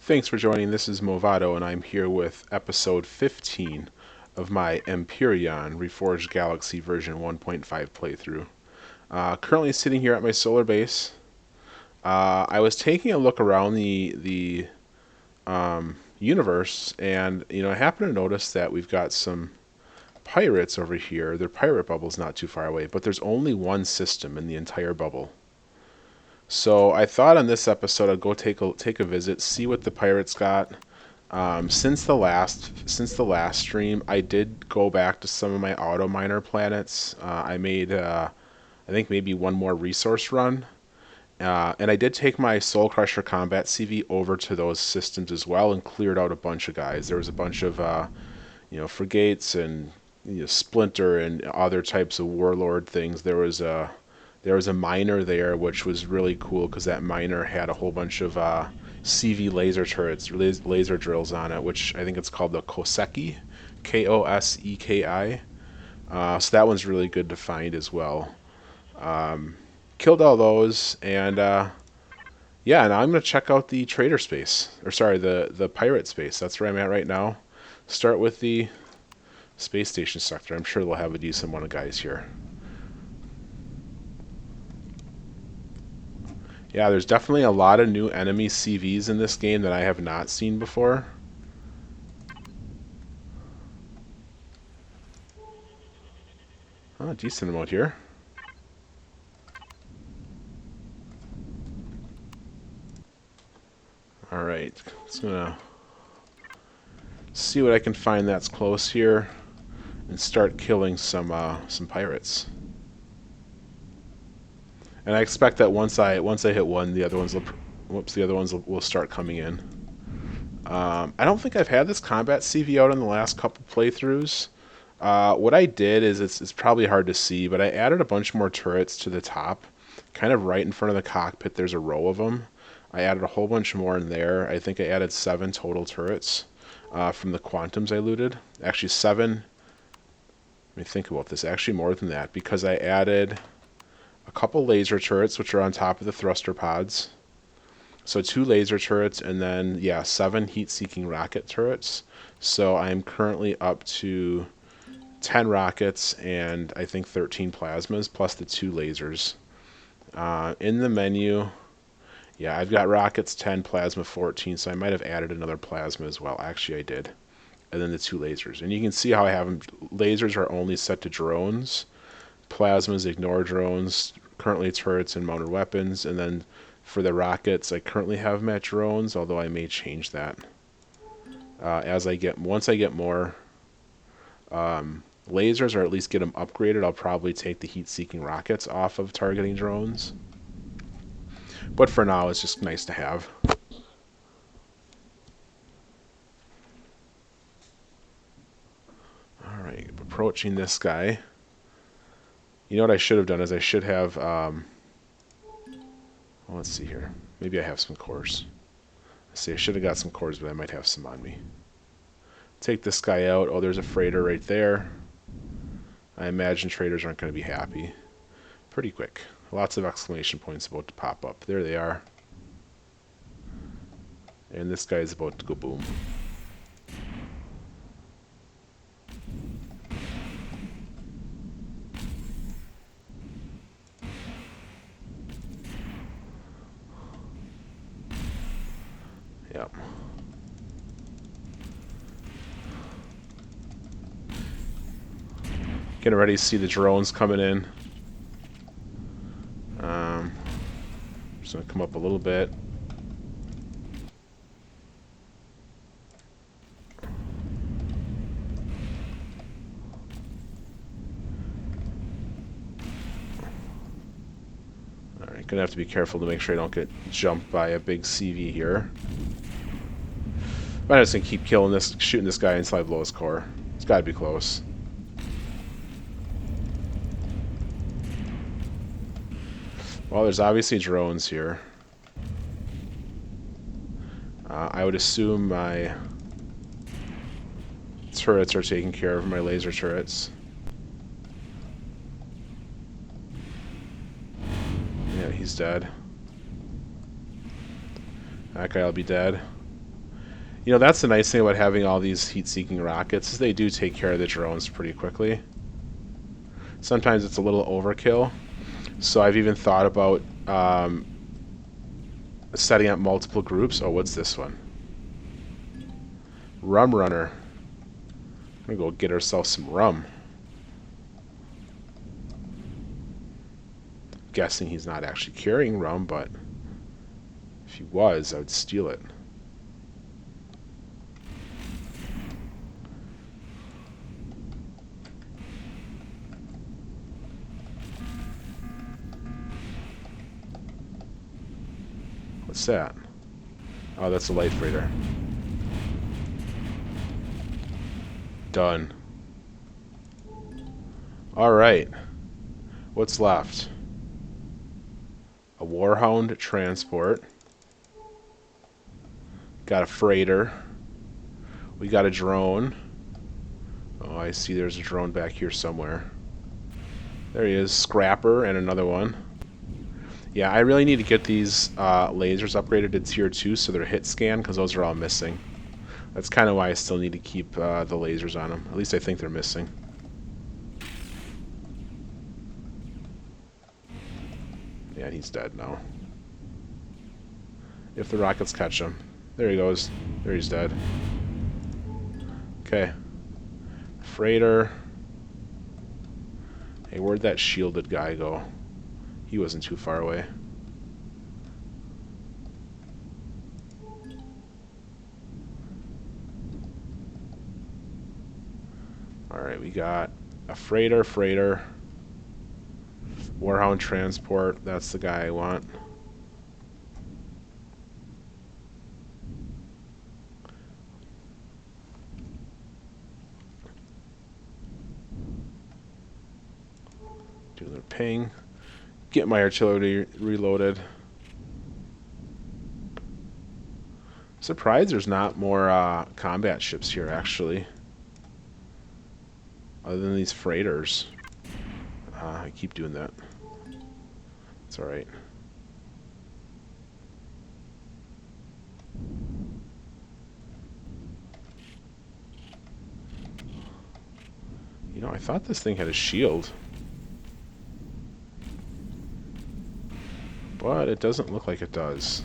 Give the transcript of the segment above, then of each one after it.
Thanks for joining. This is Movado, and I'm here with episode 15 of my Empyrion Reforged Galaxy version 1.5 playthrough. Currently sitting here at my solar base. I was taking a look around the universe, and I happened to notice that we've got some pirates over here. Their pirate bubble's not too far away, but there's only one system in the entire bubble. So I thought on this episode I'd go take a visit, see what the pirates got. Since the last stream, I did go back to some of my auto miner planets. I made I think maybe one more resource run, and I did take my Soul Crusher Combat CV over to those systems as well and cleared out a bunch of guys. There was a bunch of frigates and Splinter and other types of warlord things. There was a miner there, which was really cool because that miner had a whole bunch of CV laser turrets, laser drills on it, which I think it's called the Koseki, Koseki. So that one's really good to find as well. Killed all those, and yeah, now I'm going to check out the trader space, or sorry, the pirate space. That's where I'm at right now. Start with the space station sector. I'm sure they'll have a decent one of guys here. Yeah, there's definitely a lot of new enemy CVs in this game that I have not seen before. Oh, decent amount here. Alright, just gonna see what I can find that's close here and start killing some pirates. And I expect that once I hit one, the other ones will start coming in. I don't think I've had this combat CV out in the last couple playthroughs. What I did is it's probably hard to see, but I added a bunch more turrets to the top, kind of right in front of the cockpit. There's a row of them. I added a whole bunch more in there. I think I added 7 total turrets from the quantums I looted. Actually 7. Let me think about this. Actually more than that, because I added a couple laser turrets, which are on top of the thruster pods. So 2 laser turrets, and then, yeah, 7 heat-seeking rocket turrets. So I'm currently up to 10 rockets and I think 13 plasmas, plus the 2 lasers. In the menu, yeah, I've got rockets 10, plasma 14, so I might have added another plasma as well. Actually, I did. And then the 2 lasers. And you can see how I have them. Lasers are only set to drones. Plasmas ignore drones, currently turrets and mounted weapons, and then for the rockets I currently have them at drones, although I may change that once I get more lasers, or at least get them upgraded. I'll probably take the heat-seeking rockets off of targeting drones, but for now it's just nice to have. Alright, approaching this guy. You know what I should have done is I should have, well, let's see here. Maybe I have some cores. Let's see, I should have got some cores, but I might have some on me. Take this guy out. Oh, there's a freighter right there. I imagine traders aren't going to be happy. Pretty quick. Lots of exclamation points about to pop up. There they are. And this guy is about to go boom. Yep. Getting ready to see the drones coming in. Just gonna come up a little bit. Alright, gonna have to be careful to make sure I don't get jumped by a big CV here. But I'm just gonna keep shooting this guy until I blow his core. It's gotta be close. Well, there's obviously drones here. I would assume my turrets are taking care of my laser turrets. Yeah, he's dead. That guy will be dead. You know, that's the nice thing about having all these heat-seeking rockets is they do take care of the drones pretty quickly. Sometimes it's a little overkill, so I've even thought about setting up multiple groups. Oh, what's this one? Rum runner. I'm gonna go get ourselves some rum. Guessing he's not actually carrying rum, but if he was, I would steal it. What's that? Oh, that's a light freighter. Done. Alright. What's left? A Warhound transport. Got a freighter. We got a drone. Oh, I see there's a drone back here somewhere. There he is. Scrapper and another one. Yeah, I really need to get these lasers upgraded to tier 2 so they're hit scan, because those are all missing. That's kind of why I still need to keep the lasers on them. At least I think they're missing. Yeah, he's dead now. If the rockets catch him. There he goes. There he's dead. Okay. Freighter. Hey, where'd that shielded guy go? He wasn't too far away. Alright, we got a freighter. Warhound transport, that's the guy I want. Do their ping. Get my artillery reloaded. Surprised there's not more combat ships here, actually. Other than these freighters. I keep doing that. It's alright. You know, I thought this thing had a shield. But it doesn't look like it does.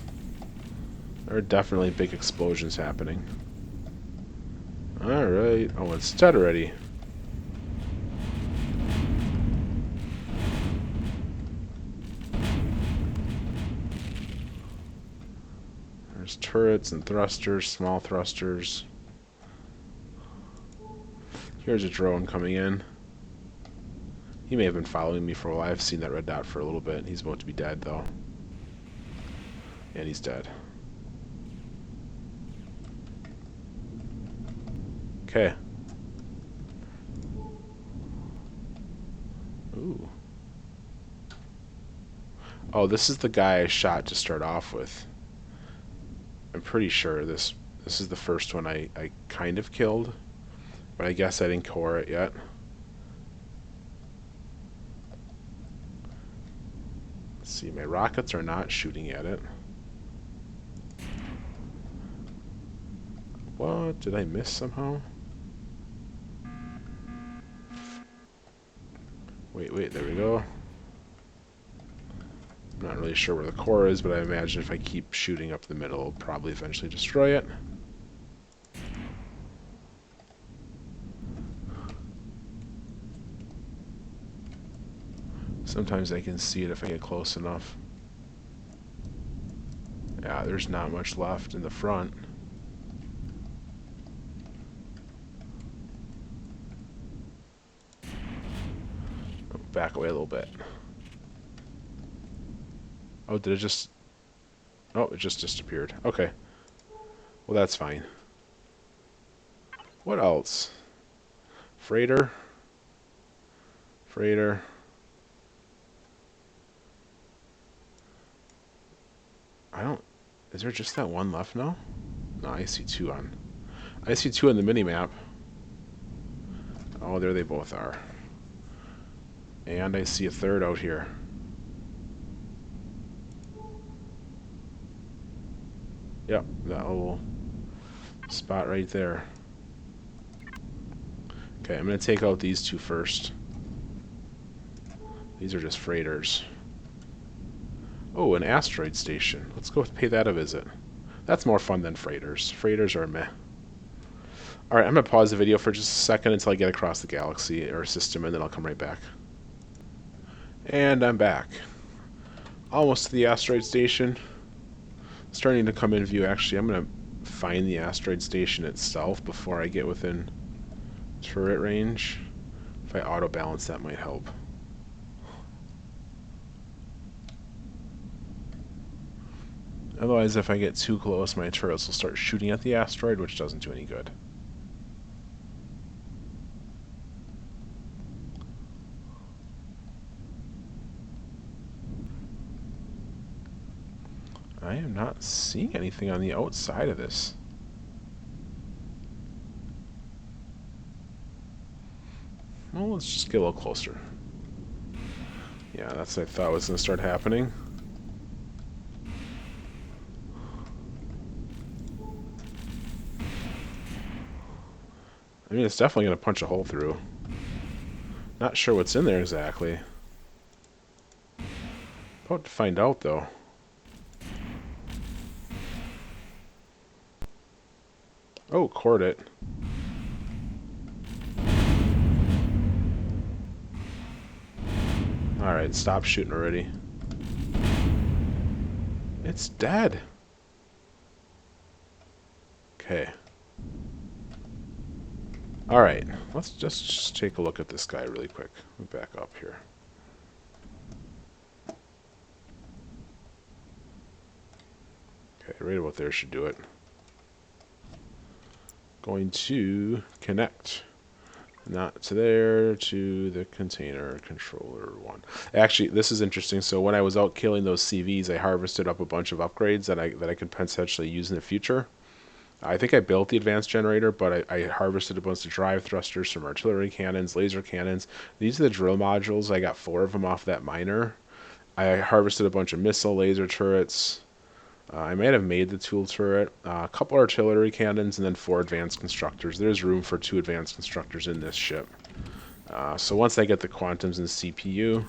There are definitely big explosions happening. Alright. Oh, it's dead already. There's turrets and thrusters, small thrusters. Here's a drone coming in. He may have been following me for a while. I've seen that red dot for a little bit. He's about to be dead, though. And he's dead. Okay. Ooh. Oh, this is the guy I shot to start off with. I'm pretty sure this is the first one I kind of killed. But I guess I didn't core it yet. Let's see, my rockets are not shooting at it. What? Did I miss somehow? Wait, there we go. I'm not really sure where the core is, but I imagine if I keep shooting up the middle, it'll probably eventually destroy it. Sometimes I can see it if I get close enough. Yeah, there's not much left in the front. Back away a little bit. Oh, did it just... Oh, it just disappeared. Okay. Well, that's fine. What else? Freighter. I don't... Is there just that one left now? No, I see two on... I see two on the mini-map. Oh, there they both are. And I see a third out here. Yep, that'll Spot right there. Okay, I'm going to take out these two first. These are just freighters. Oh, an asteroid station. Let's go pay that a visit. That's more fun than freighters. Freighters are meh. Alright, I'm going to pause the video for just a second until I get across the galaxy or system, and then I'll come right back. And I'm back. Almost to the asteroid station. Starting to come in view. Actually, I'm going to find the asteroid station itself before I get within turret range. If I auto balance, that might help. Otherwise, if I get too close, my turrets will start shooting at the asteroid, which doesn't do any good. I am not seeing anything on the outside of this. Well, let's just get a little closer. Yeah, that's what I thought was going to start happening. I mean, it's definitely going to punch a hole through. Not sure what's in there exactly. About to find out, though. Oh, cord it. Alright, stop shooting already. It's dead. Okay. Alright, let's just take a look at this guy really quick. Let me back up here. Okay, right about there should do it. Going to connect. Not to there, to the container controller one. Actually, this is interesting. So when I was out killing those CVs, I harvested up a bunch of upgrades that I could potentially use in the future. I think I built the advanced generator, but I harvested a bunch of drive thrusters, some artillery cannons, laser cannons. These are the drill modules. I got 4 of them off that miner. I harvested a bunch of missile laser turrets. I might have made the tool turret, a couple artillery cannons, and then 4 advanced constructors. There's room for 2 advanced constructors in this ship. So once I get the quantums and CPU,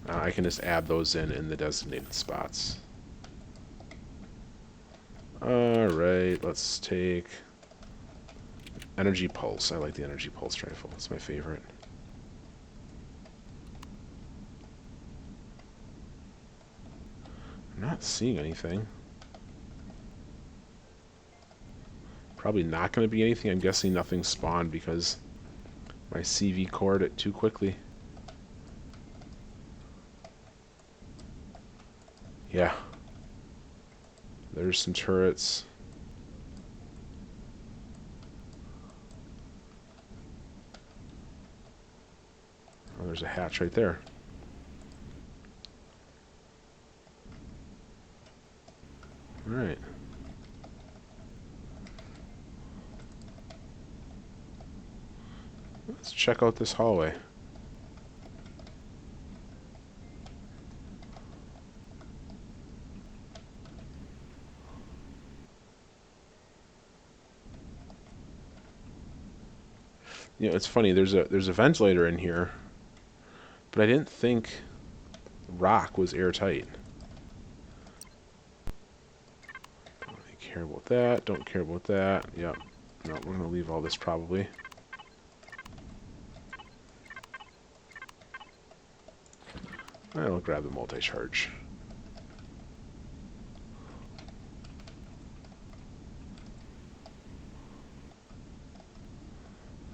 I can just add those in the designated spots. Alright, let's take energy pulse. I like the energy pulse rifle. It's my favorite. I'm not seeing anything. Probably not going to be anything. I'm guessing nothing spawned because my CV cored it too quickly. Yeah. There's some turrets. Oh, there's a hatch right there. Alright. Let's check out this hallway. You know, it's funny, there's a ventilator in here, but I didn't think rock was airtight. Don't really care about that, don't care about that. Yep. No, we're gonna leave all this probably. I'll grab the multi-charge.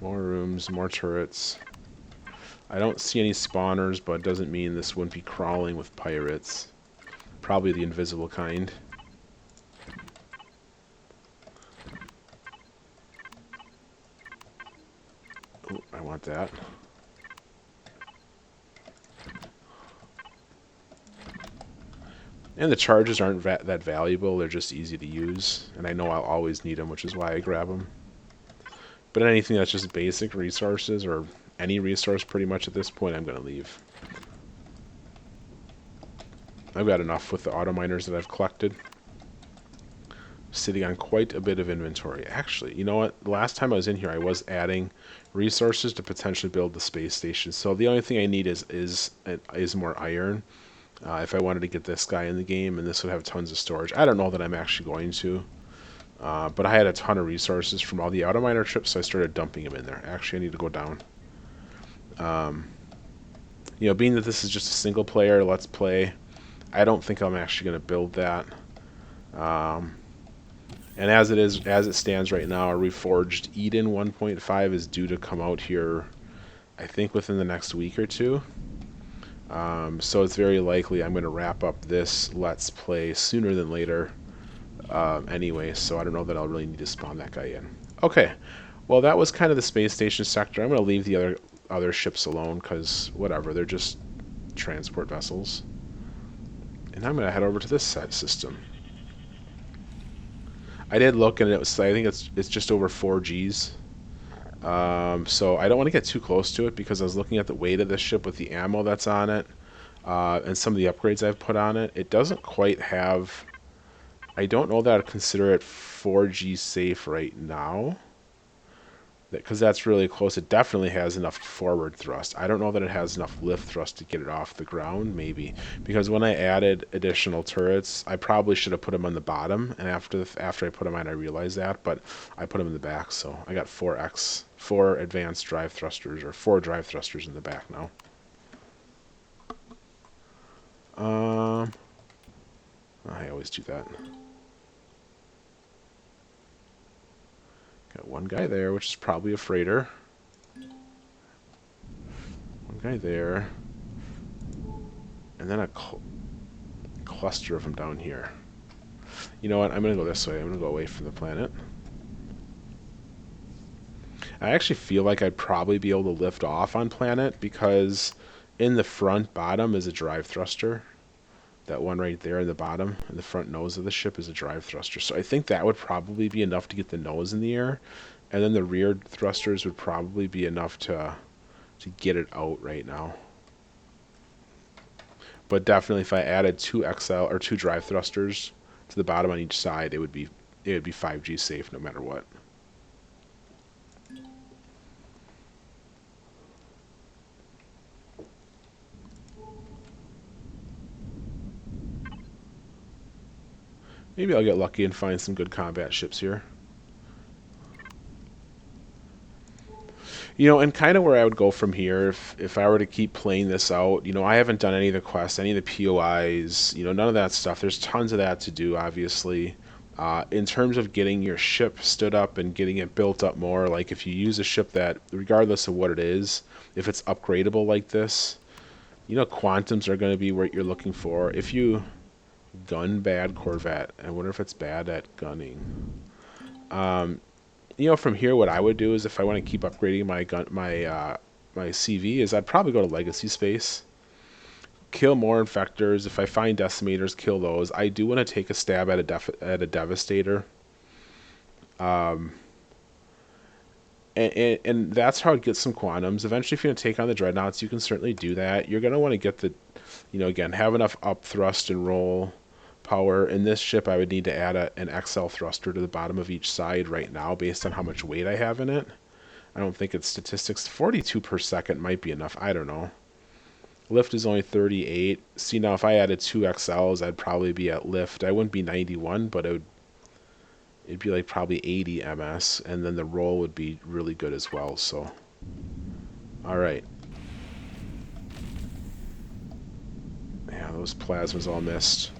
More rooms, more turrets. I don't see any spawners, but it doesn't mean this wouldn't be crawling with pirates. Probably the invisible kind. Oh, I want that. And the charges aren't that valuable, they're just easy to use. And I know I'll always need them, which is why I grab them. But anything that's just basic resources, or any resource pretty much at this point, I'm going to leave. I've got enough with the auto miners that I've collected. sitting on quite a bit of inventory. Actually, you know what? The last time I was in here, I was adding resources to potentially build the space station. So the only thing I need is more iron. If I wanted to get this guy in the game, and this would have tons of storage. I don't know that I'm actually going to. But I had a ton of resources from all the auto miner trips, so I started dumping them in there. Actually, I need to go down. You know, being that this is just a single player let's play, I don't think I'm actually going to build that. And as it stands right now, a Reforged Eden 1.5 is due to come out here, I think within the next week or two. So it's very likely I'm going to wrap up this let's play sooner than later. Anyway, so I don't know that I'll really need to spawn that guy in. Okay, well that was kind of the space station sector. I'm going to leave the other ships alone because whatever, they're just transport vessels. And I'm going to head over to this system. I did look, and I think it's just over 4 Gs. So I don't want to get too close to it because I was looking at the weight of this ship with the ammo that's on it, and some of the upgrades I've put on it. It doesn't quite have. I don't know that I'd consider it 4G safe right now, because that's really close. It definitely has enough forward thrust. I don't know that it has enough lift thrust to get it off the ground, maybe. Because when I added additional turrets, I probably should have put them on the bottom, and after I put them on, I realized that, but I put them in the back, so I got 4 advanced drive thrusters, or 4 drive thrusters in the back now. I always do that. Got one guy there, which is probably a freighter. One guy there. And then a cluster of them down here. You know what? I'm going to go this way. I'm going to go away from the planet. I actually feel like I'd probably be able to lift off on planet because in the front bottom is a drive thruster. That one right there in the bottom, in the front nose of the ship, is a drive thruster. So I think that would probably be enough to get the nose in the air, and then the rear thrusters would probably be enough to get it out right now. But definitely, if I added 2 XL or 2 drive thrusters to the bottom on each side, it would be 5G safe no matter what. Maybe I'll get lucky and find some good combat ships here. You know, and kind of where I would go from here, if I were to keep playing this out, you know, I haven't done any of the quests, any of the POIs, you know, none of that stuff. There's tons of that to do, obviously. In terms of getting your ship stood up and getting it built up more, like if you use a ship that, regardless of what it is, if it's upgradable like this, you know, quantums are going to be what you're looking for. If you gun bad Corvette, I wonder if it's bad at gunning. You know, from here, what I would do is if I want to keep upgrading my CV, is I'd probably go to Legacy Space, kill more Infectors. If I find Decimators, kill those. I do want to take a stab at a Devastator. And that's how I'd get some quantums. Eventually, if you're going to take on the Dreadnoughts, you can certainly do that. You're going to want to get the, you know, again, have enough up thrust and roll power. In this ship, I would need to add an XL thruster to the bottom of each side right now based on how much weight I have in it. I don't think it's statistics. 42 per second might be enough. I don't know. Lift is only 38. See, now if I added 2 XLs, I'd probably be at lift. I wouldn't be 91, but it'd be like probably 80 MS, and then the roll would be really good as well. So, all right. Yeah, those plasmas all missed.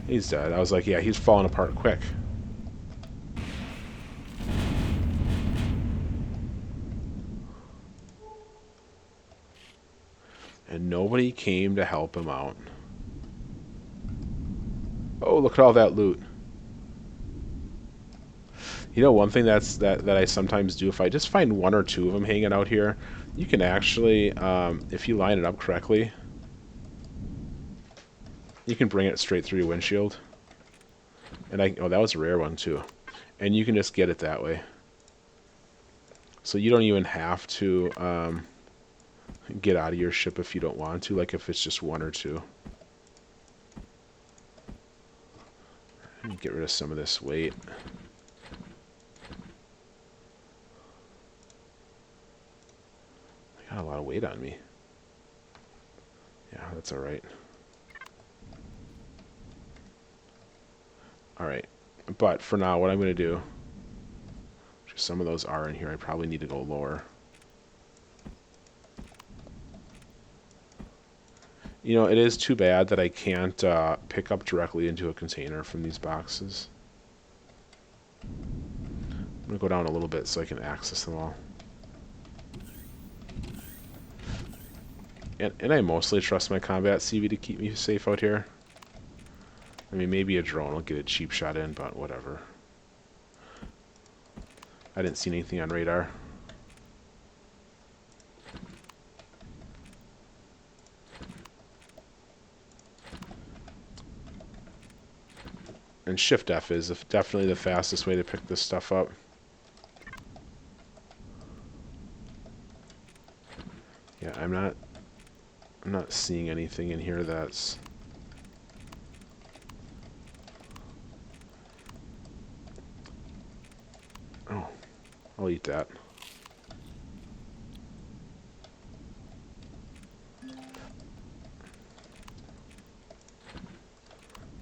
He's dead. I was like, yeah, he's falling apart quick. And nobody came to help him out. Oh, look at all that loot. You know, one thing that I sometimes do, if I just find 1 or 2 of them hanging out here, you can actually, if you line it up correctly, you can bring it straight through your windshield. And oh, that was a rare one too. And you can just get it that way. So you don't even have to get out of your ship if you don't want to, like if it's just one or two. Get rid of some of this weight. I got a lot of weight on me. Yeah, that's alright. Alright. But for now, what I'm going to do, some of those are in here, I probably need to go lower. You know, it is too bad that I can't pick up directly into a container from these boxes. I'm going to go down a little bit so I can access them all. And I mostly trust my combat CV to keep me safe out here. I mean, maybe a drone will get a cheap shot in, but whatever. I didn't see anything on radar. And Shift F is definitely the fastest way to pick this stuff up. Yeah, I'm not seeing anything in here that's... Oh, I'll eat that.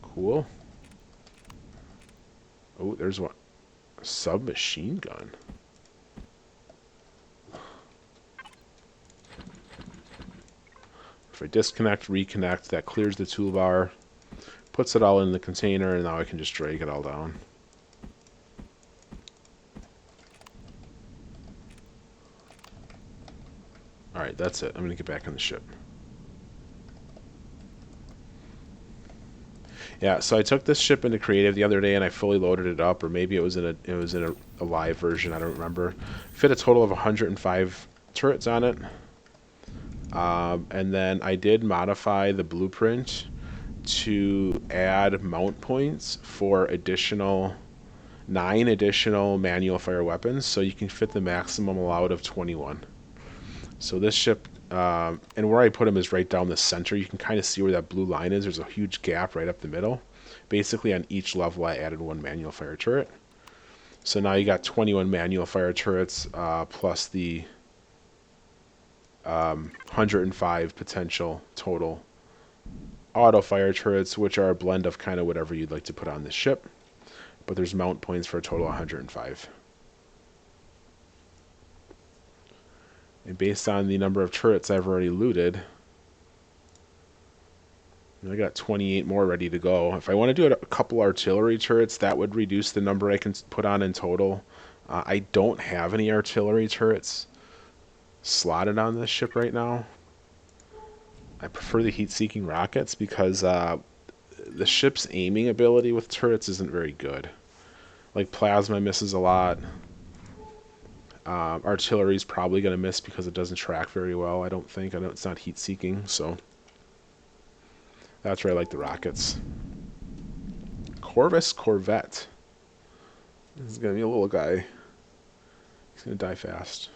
Cool. Oh, there's one. A submachine gun. If I disconnect, reconnect, that clears the toolbar, puts it all in the container, and now I can just drag it all down. Alright, that's it. I'm going to get back on the ship. Yeah, so I took this ship into creative the other day and I fully loaded it up, or maybe it was in a live version, I don't remember. Fit a total of 105 turrets on it. And then I did modify the blueprint to add mount points for 9 additional manual fire weapons, so you can fit the maximum allowed of 21. So this ship, and where I put them is right down the center. You can kind of see where that blue line is. There's a huge gap right up the middle. Basically on each level I added 1 manual fire turret. So now you got 21 manual fire turrets plus the 105 potential total auto fire turrets, which are a blend of kind of whatever you'd like to put on this ship. But there's mount points for a total of 105. And based on the number of turrets I've already looted, I got 28 more ready to go. If I want to do a couple artillery turrets, that would reduce the number I can put on in total. I don't have any artillery turrets slotted on this ship right now. I prefer the heat-seeking rockets because the ship's aiming ability with turrets isn't very good. Like plasma misses a lot. Artillery is probably going to miss because it doesn't track very well, I don't think. I know it's not heat-seeking, so that's where I like the rockets. Corvus Corvette. This is going to be a little guy. He's going to die fast.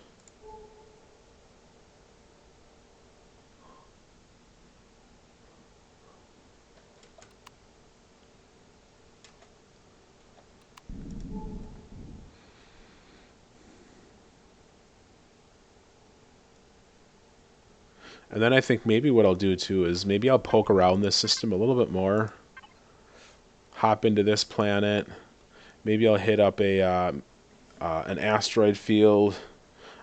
And then I think maybe what I'll do too is maybe I'll poke around this system a little bit more. Hop into this planet. Maybe I'll hit up an asteroid field.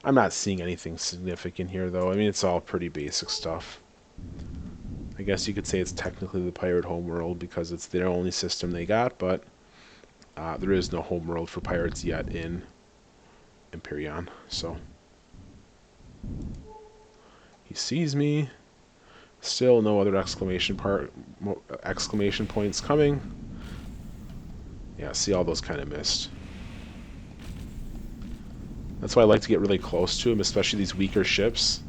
I'm not seeing anything significant here though. I mean, it's all pretty basic stuff. I guess you could say it's technically the pirate homeworld because it's their only system they got, but there is no homeworld for pirates yet in Empyrion, so... He sees me. Still no other exclamation points coming. Yeah, see, all those kind of missed. That's why I like to get really close to him, especially these weaker ships.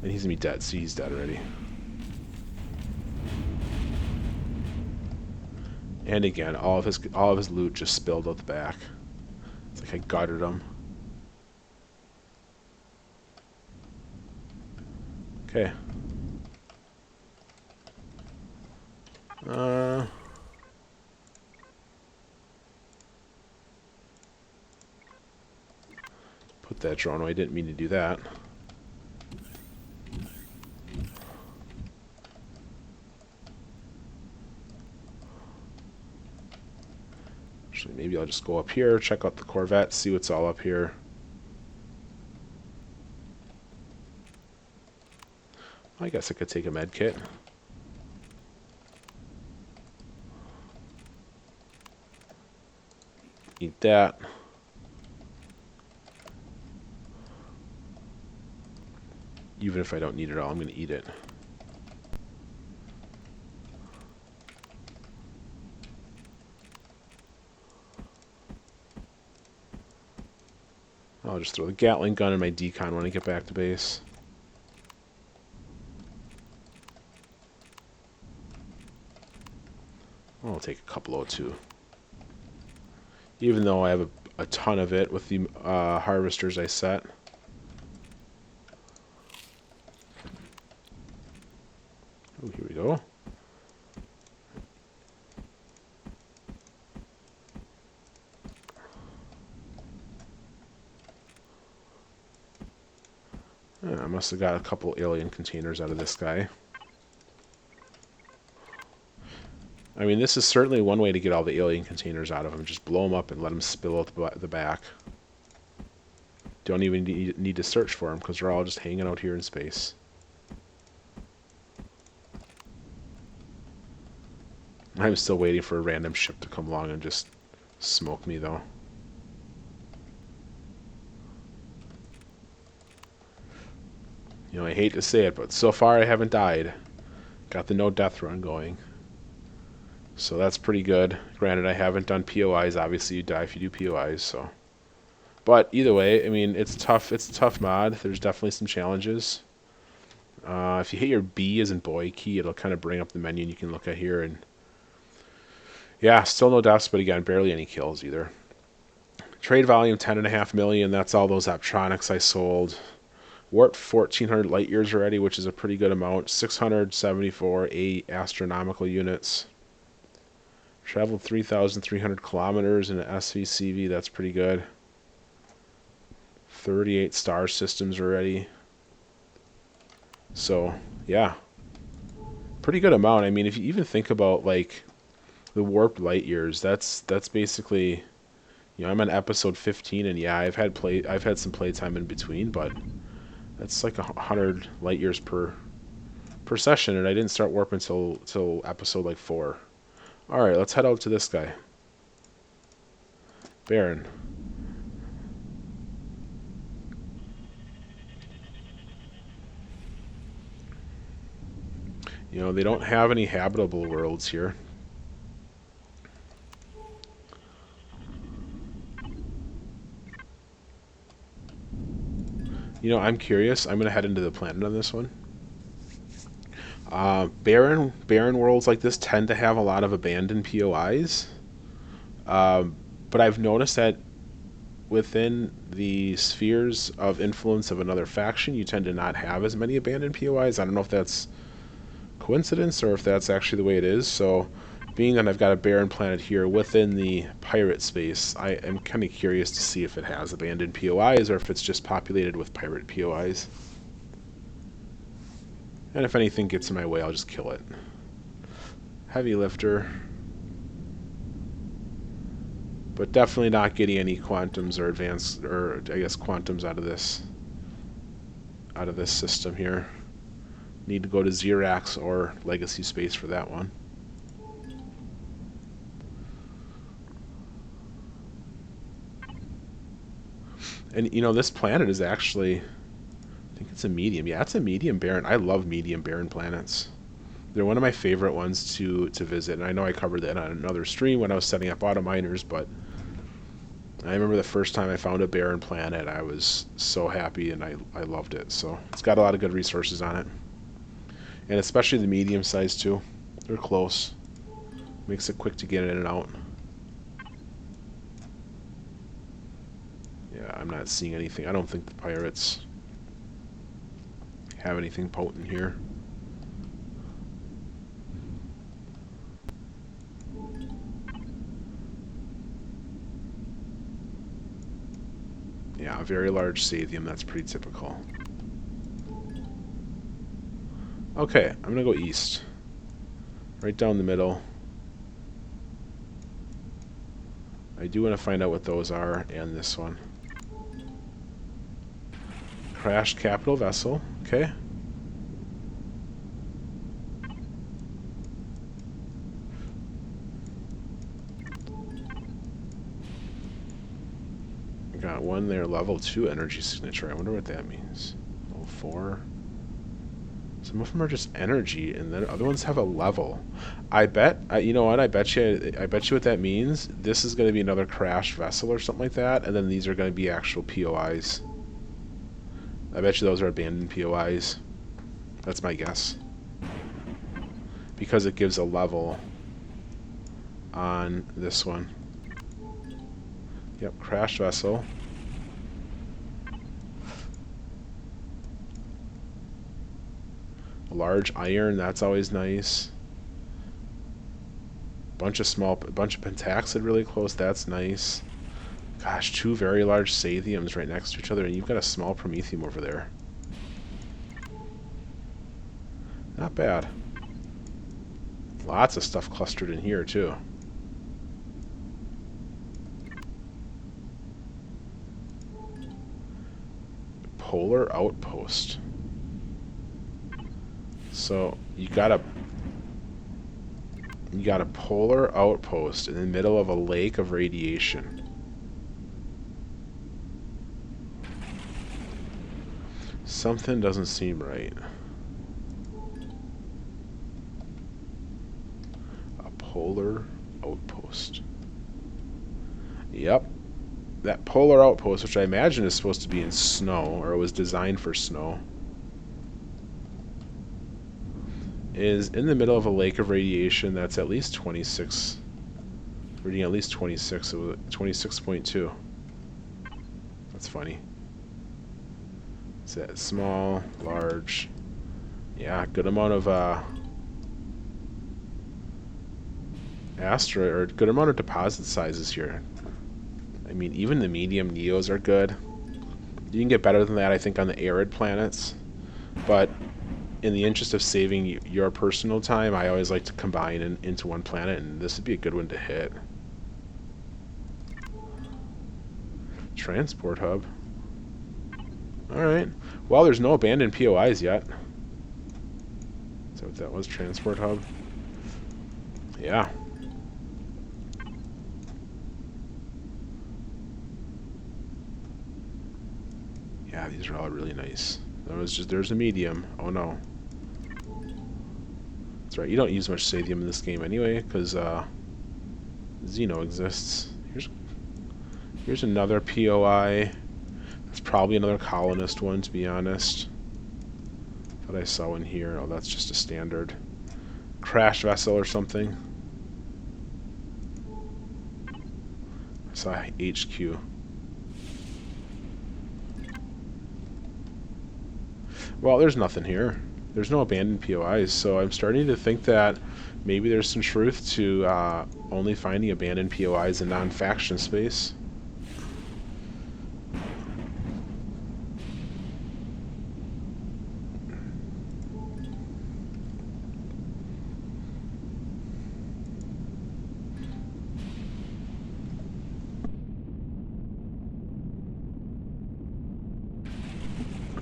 And he's gonna be dead. See, he's dead already. And again, all of his loot just spilled out the back. It's like I gutted him. Okay. Put that drone away. I didn't mean to do that. Actually, maybe I'll just go up here, check out the Corvette, see what's all up here. I guess I could take a med kit. Eat that. Even if I don't need it all, I'm going to eat it. I'll just throw the Gatling gun in my decon when I get back to base. I'll take a couple O2. Even though I have a ton of it with the harvesters I set. Oh, here we go. I must have got a couple alien containers out of this guy. I mean, this is certainly one way to get all the alien containers out of them. Just blow them up and let them spill out the back. Don't even need to search for them because they're all just hanging out here in space. I'm still waiting for a random ship to come along and just smoke me, though. You know, I hate to say it, but so far I haven't died. Got the no death run going. So that's pretty good. Granted, I haven't done POIs. Obviously, you die if you do POIs, so. But either way, I mean, it's tough. It's a tough mod. There's definitely some challenges. If you hit your B as in boy key, it'll kind of bring up the menu and you can look at here. And yeah, still no deaths, but again, barely any kills either. Trade volume, 10.5 million. That's all those optronics I sold. Warped 1,400 light years already, which is a pretty good amount. 674 astronomical units. Traveled 3,300 kilometers in an SVCV. That's pretty good. 38 star systems already. So, yeah. Pretty good amount. I mean, if you even think about, like, the warped light years, that's basically, you know, I'm on episode 15, and yeah, I've had some playtime in between, but that's like 100 light years per session, and I didn't start warp until episode like 4. All right, let's head out to this guy, Baron. You know, they don't have any habitable worlds here. You know, I'm curious. I'm going to head into the planet on this one. Barren worlds like this tend to have a lot of abandoned POIs. But I've noticed that within the spheres of influence of another faction, you tend to not have as many abandoned POIs. I don't know if that's coincidence or if that's actually the way it is. So being that I've got a barren planet here within the pirate space, I am kind of curious to see if it has abandoned POIs or if it's just populated with pirate POIs. And if anything gets in my way, I'll just kill it. Heavy lifter. But definitely not getting any quantums or advanced, or I guess quantums out of this system here. Need to go to Xerax or Legacy Space for that one. And you know, this planet is actually, I think it's a medium. Yeah, it's a medium barren. I love medium barren planets. They're one of my favorite ones to visit. And I know I covered that on another stream when I was setting up auto miners, but I remember the first time I found a barren planet, I was so happy and I loved it. So it's got a lot of good resources on it. And especially the medium size too. They're close. Makes it quick to get in and out. Yeah, I'm not seeing anything. I don't think the pirates have anything potent here. Yeah, a very large Sathium, that's pretty typical. Okay, I'm gonna go east. Right down the middle. I do want to find out what those are, and this one. Crashed capital vessel, okay. Got one there, level 2 energy signature. I wonder what that means. Level 4. Some of them are just energy, and then other ones have a level. I bet, you know what? I bet you what that means. This is going to be another crashed vessel or something like that, and then these are going to be actual POIs. I bet you those are abandoned POIs. That's my guess. Because it gives a level on this one. Yep, crashed vessel. A large iron, that's always nice. Bunch of pentaxid really close, that's nice. Gosh, 2 very large Sathiums right next to each other, and you've got a small Promethium over there. Not bad. Lots of stuff clustered in here, too. Polar outpost. So you got a polar outpost in the middle of a lake of radiation. Something doesn't seem right. A polar outpost. Yep. That polar outpost, which I imagine is supposed to be in snow, or it was designed for snow, is in the middle of a lake of radiation that's at least 26. Reading at least 26, so 26.2. That's funny. Is that small, large? Yeah, good amount of asteroid, or good amount of deposit sizes here. I mean, even the medium neos are good. You can get better than that, I think, on the arid planets. But in the interest of saving your personal time, I always like to combine into one planet, and this would be a good one to hit. Transport hub. Alright. Well, there's no abandoned POIs yet. Is that what that was? Transport hub? Yeah. Yeah, these are all really nice. There's a medium. Oh no. That's right, you don't use much Sathium in this game anyway, because Xeno exists. Here's another POI. That's probably another colonist one, to be honest. Thought I saw one here. Oh, that's just a standard crash vessel or something. I saw HQ. Well, there's nothing here. There's no abandoned POIs, so I'm starting to think that maybe there's some truth to only finding abandoned POIs in non-faction space.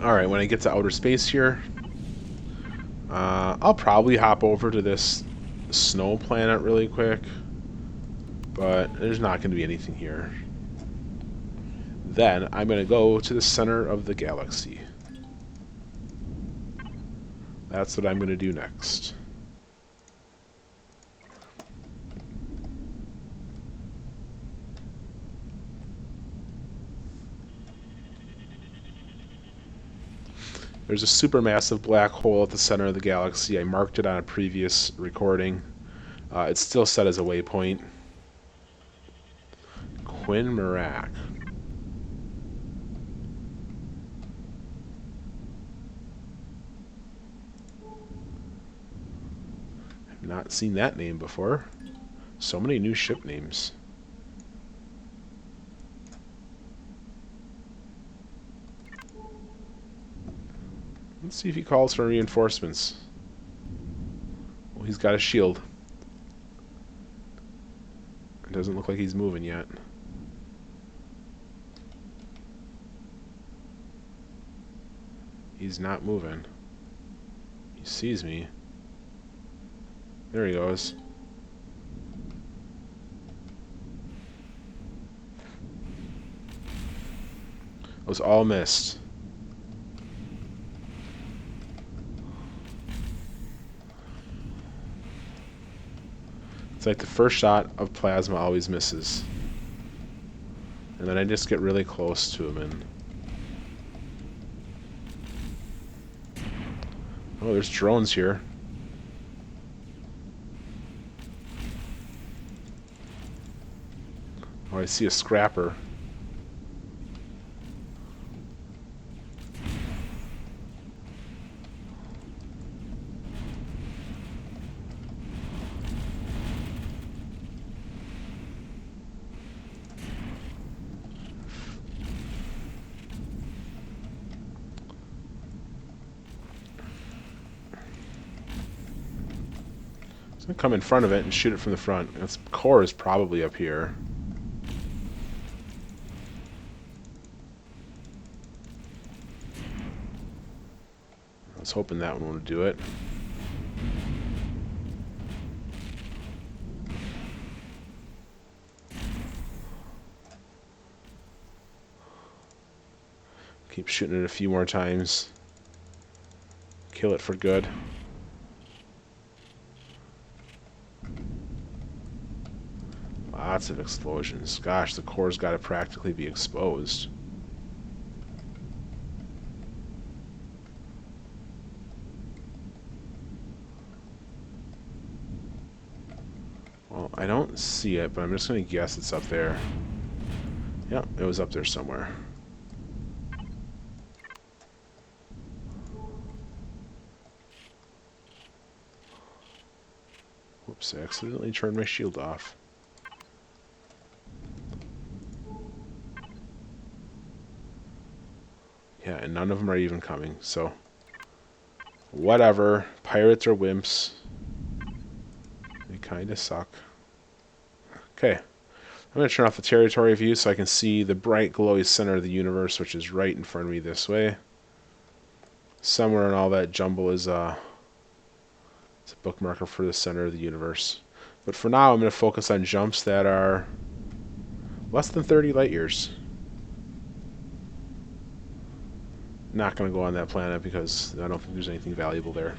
Alright, when I get to outer space here, I'll probably hop over to this snow planet really quick, but there's not going to be anything here. Then I'm going to go to the center of the galaxy. That's what I'm going to do next. There's a supermassive black hole at the center of the galaxy. I marked it on a previous recording. It's still set as a waypoint. Quinn Marak. I've not seen that name before. So many new ship names. Let's see if he calls for reinforcements. Well, he's got a shield. It doesn't look like he's moving yet. He's not moving. He sees me. There he goes. It was all missed. It's like the first shot of plasma always misses. And then I just get really close to him and... Oh, there's drones here. Oh, I see a scrapper. I'm gonna come in front of it and shoot it from the front. Its core is probably up here. I was hoping that one would do it. Keep shooting it a few more times. Kill it for good. Lots of explosions. Gosh, the core's got to practically be exposed. Well, I don't see it, but I'm just going to guess it's up there. Yep, it was up there somewhere. Whoops, I accidentally turned my shield off. Yeah, and none of them are even coming, so... Whatever. Pirates are wimps. They kinda suck. Okay. I'm going to turn off the territory view so I can see the bright, glowy center of the universe, which is right in front of me this way. Somewhere in all that jumble is it's a bookmarker for the center of the universe. But for now, I'm going to focus on jumps that are less than 30 light years. Not going to go on that planet because I don't think there's anything valuable there.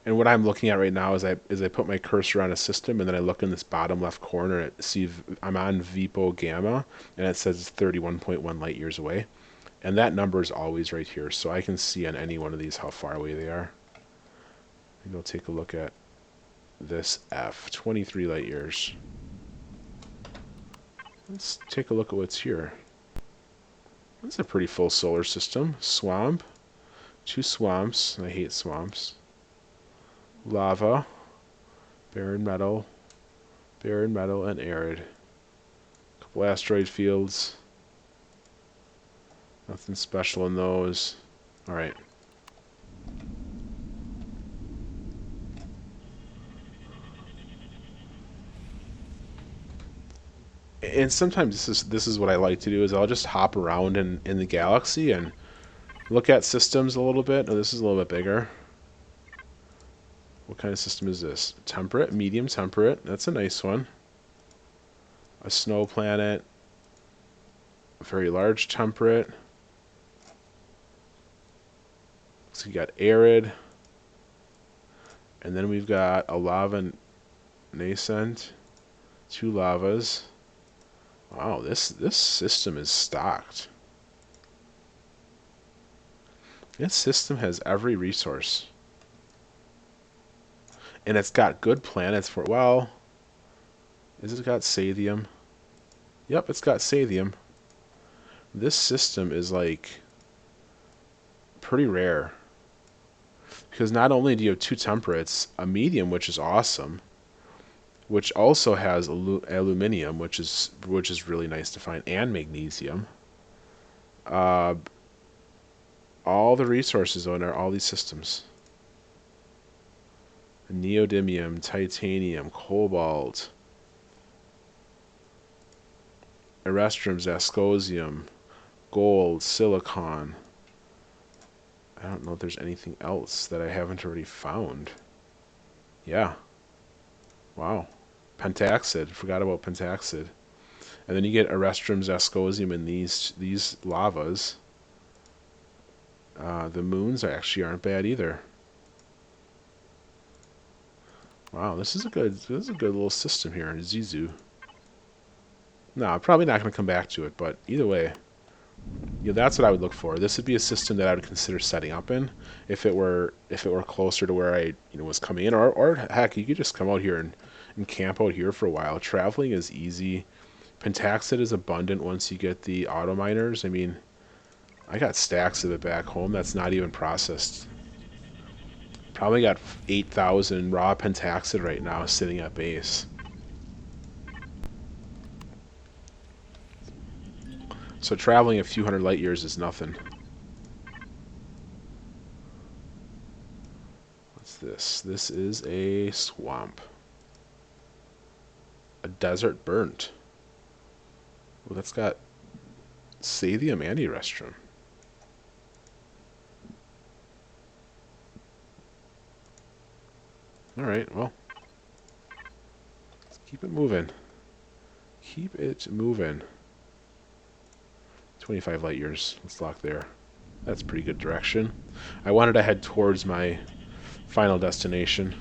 And what I'm looking at right now is I put my cursor on a system, and then I look in this bottom left corner and see I'm on VPO Gamma, and it says it's 31.1 light years away. And that number is always right here, so I can see on any one of these how far away they are. Maybe I'll take a look at this F, 23 light years. Let's take a look at what's here. That's a pretty full solar system. Swamp, 2 swamps. I hate swamps. Lava, barren metal, and arid. A couple asteroid fields. Nothing special in those. Alright. And sometimes this is what I like to do is I'll just hop around in the galaxy and look at systems a little bit. Oh, this is a little bit bigger. What kind of system is this? Temperate, medium temperate. That's a nice one. A snow planet. A very large temperate. So we got arid, and then we've got a lava nascent, 2 lavas. Wow, this system is stocked. This system has every resource. And it's got good planets for, well, is it got Sathium? Yep, it's got Sathium. This system is like pretty rare. Because not only do you have 2 temperates, a medium, which is awesome, which also has aluminium, which is really nice to find, and magnesium. All the resources on all these systems. Neodymium, titanium, cobalt, erestrum, zascosium, gold, silicon. I don't know if there's anything else that I haven't already found. Yeah. Wow. Pentaxid. Forgot about pentaxid. And then you get erestrum, zascosium in these lavas. The moons actually aren't bad either. Wow, this is a good little system here in Zizu. No, I'm probably not going to come back to it, but either way, that's what I would look for. This would be a system that I would consider setting up in if it were closer to where I was coming in, or heck, you could just come out here and camp out here for a while. Traveling is easy. Pentaxid is abundant once you get the auto miners. I mean, I got stacks of it back home that's not even processed. Probably got 8,000 raw pentaxid right now sitting at base. So traveling a few hundred light years is nothing. What's this? This is a swamp. A desert burnt. Well, that's got Sathium and erestrum. Alright, well, let's keep it moving. Keep it moving. 25 light years. Let's lock there. That's pretty good direction. I wanted to head towards my final destination.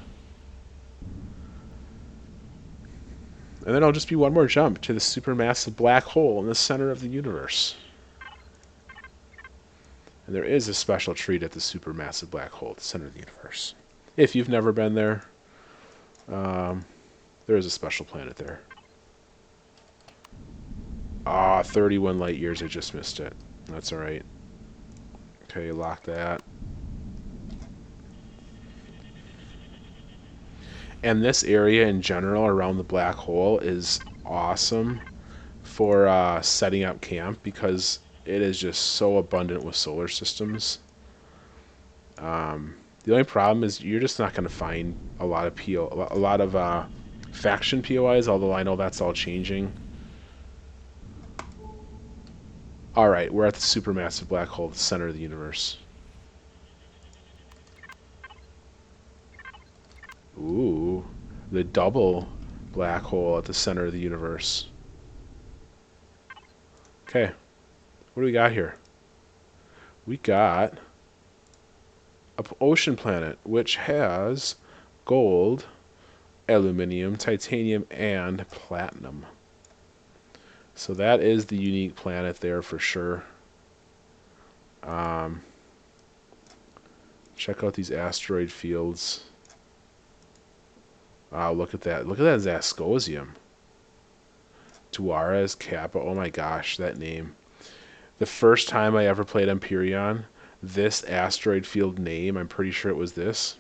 And then I'll just be one more jump to the supermassive black hole in the center of the universe. And there is a special treat at the supermassive black hole at the center of the universe. If you've never been there, there is a special planet there. 31 light years, I just missed it. That's alright. Okay, lock that. And this area in general around the black hole is awesome for setting up camp because it is just so abundant with solar systems. The only problem is you're just not going to find a lot of faction POIs, although I know that's all changing. Alright, we're at the supermassive black hole at the center of the universe. Ooh, the double black hole at the center of the universe. Okay, what do we got here? We got an ocean planet which has gold, aluminium, titanium, and platinum. So that is the unique planet there for sure. Check out these asteroid fields. Wow, look at that. Look at that Zascosium. Tuarez Kappa. Oh my gosh, that name. The first time I ever played Empyrion, this asteroid field name, I'm pretty sure it was this,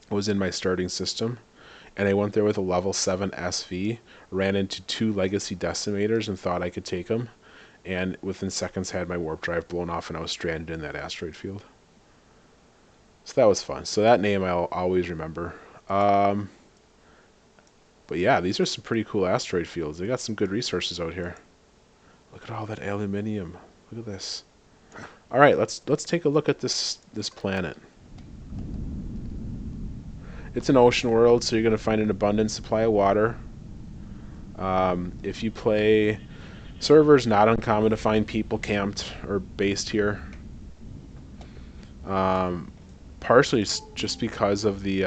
was in my starting system. And I went there with a level 7 SV, ran into 2 legacy decimators and thought I could take them. And within seconds had my warp drive blown off and I was stranded in that asteroid field. So that was fun. So that name I'll always remember. But yeah, these are some pretty cool asteroid fields. They got some good resources out here. Look at all that aluminium. Look at this. All right, let's take a look at this planet. It's an ocean world, so you're going to find an abundant supply of water. If you play servers, not uncommon to find people camped or based here. Partially just because of the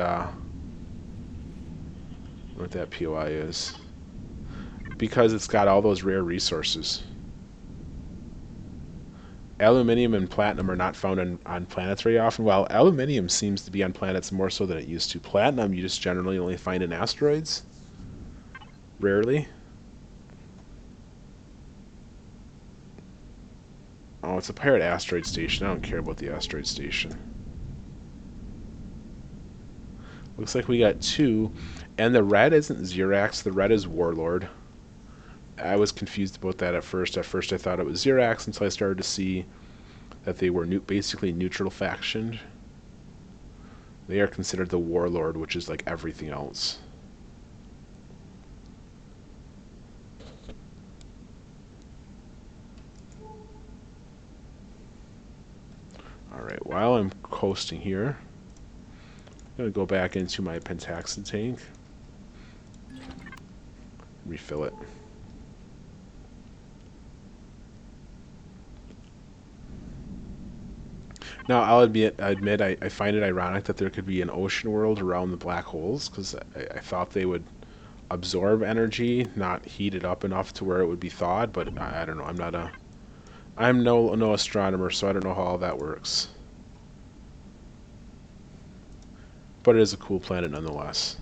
what that POI is. Because it's got all those rare resources. Aluminium and platinum are not found on planets very often. While aluminium seems to be on planets more so than it used to. Platinum you just generally only find in asteroids. Rarely. Oh, it's a pirate asteroid station. I don't care about the asteroid station. Looks like we got two. And the red isn't Xerax. The red is Warlord. I was confused about that at first. At first I thought it was Xerax until I started to see that they were basically neutral faction. They are considered the Warlord, which is like everything else. Alright, while I'm coasting here, I'm going to go back into my pentaxid tank. Refill it. Now, I'll admit I find it ironic that there could be an ocean world around the black holes, because I thought they would absorb energy, not heat it up enough to where it would be thawed, but I don't know. I'm no astronomer, so I don't know how all that works. But it is a cool planet nonetheless.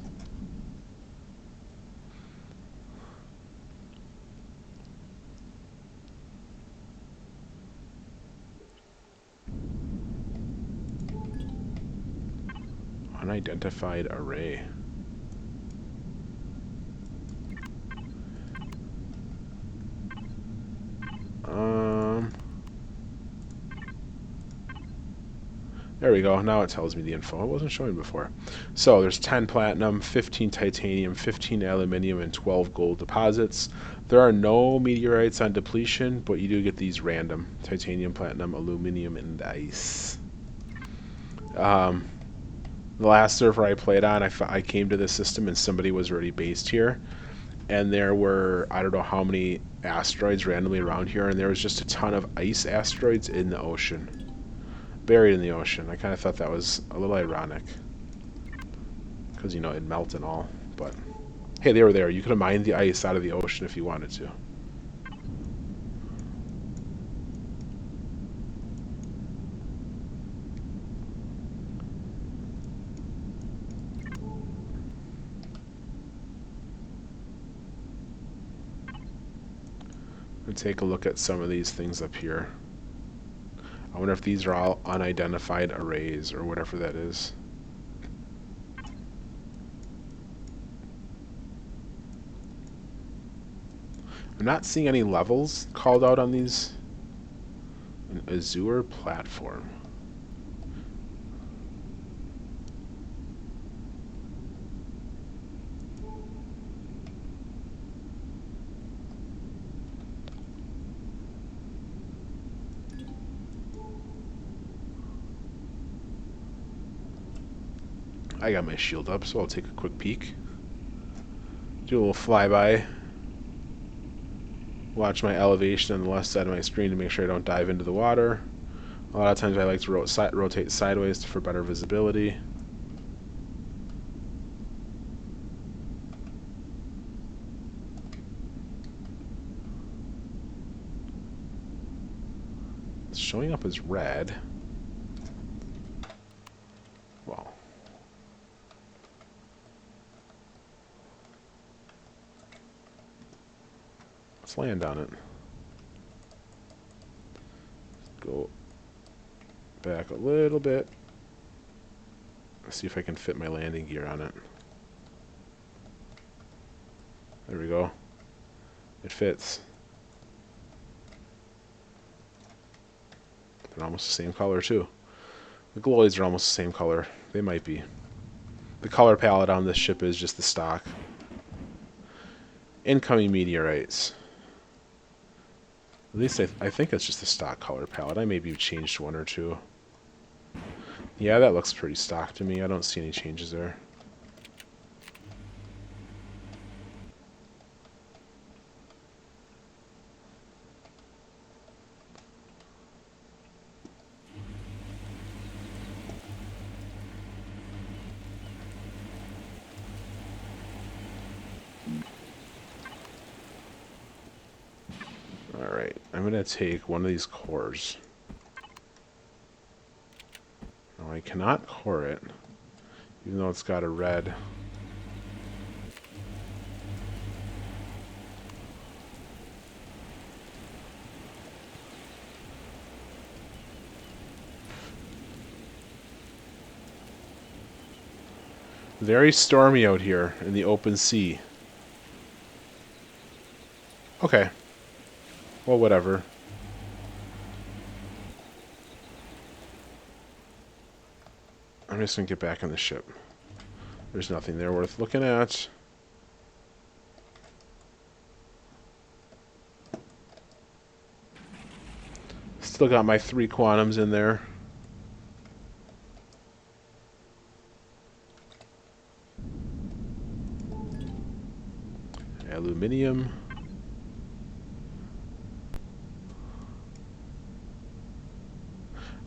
Unidentified array. There we go. Now it tells me the info. It wasn't showing before. So there's 10 platinum, 15 titanium, 15 aluminium, and 12 gold deposits. There are no meteorites on depletion, but you do get these random. Titanium, platinum, aluminum, and ice. The last server I played on, I came to this system and somebody was already based here. And there were, I don't know how many asteroids randomly around here, and there was just a ton of ice asteroids in the ocean. Buried in the ocean. I kind of thought that was a little ironic. Because, you know, it'd melt and all. But, hey, they were there. You could have mined the ice out of the ocean if you wanted to. And take a look at some of these things up here. I wonder if these are all unidentified arrays or whatever that is. I'm not seeing any levels called out on these. An Azure platform. I got my shield up, so I'll take a quick peek. Do a little flyby. Watch my elevation on the left side of my screen to make sure I don't dive into the water. A lot of times I like to rotate sideways for better visibility. It's showing up as red. Well. Let's land on it. Go back a little bit. Let's see if I can fit my landing gear on it. There we go. It fits. They're almost the same color too. The glowies are almost the same color. They might be. The color palette on this ship is just the stock. Incoming meteorites. At least I think it's just the stock color palette. I maybe changed one or two. Yeah, that looks pretty stock to me. I don't see any changes there. I'm going to take one of these cores. No, I cannot core it, even though it's got a red. Very stormy out here in the open sea. Okay. Well, whatever. I'm just going to get back on the ship. There's nothing there worth looking at. Still got my 3 quantums in there. Aluminium.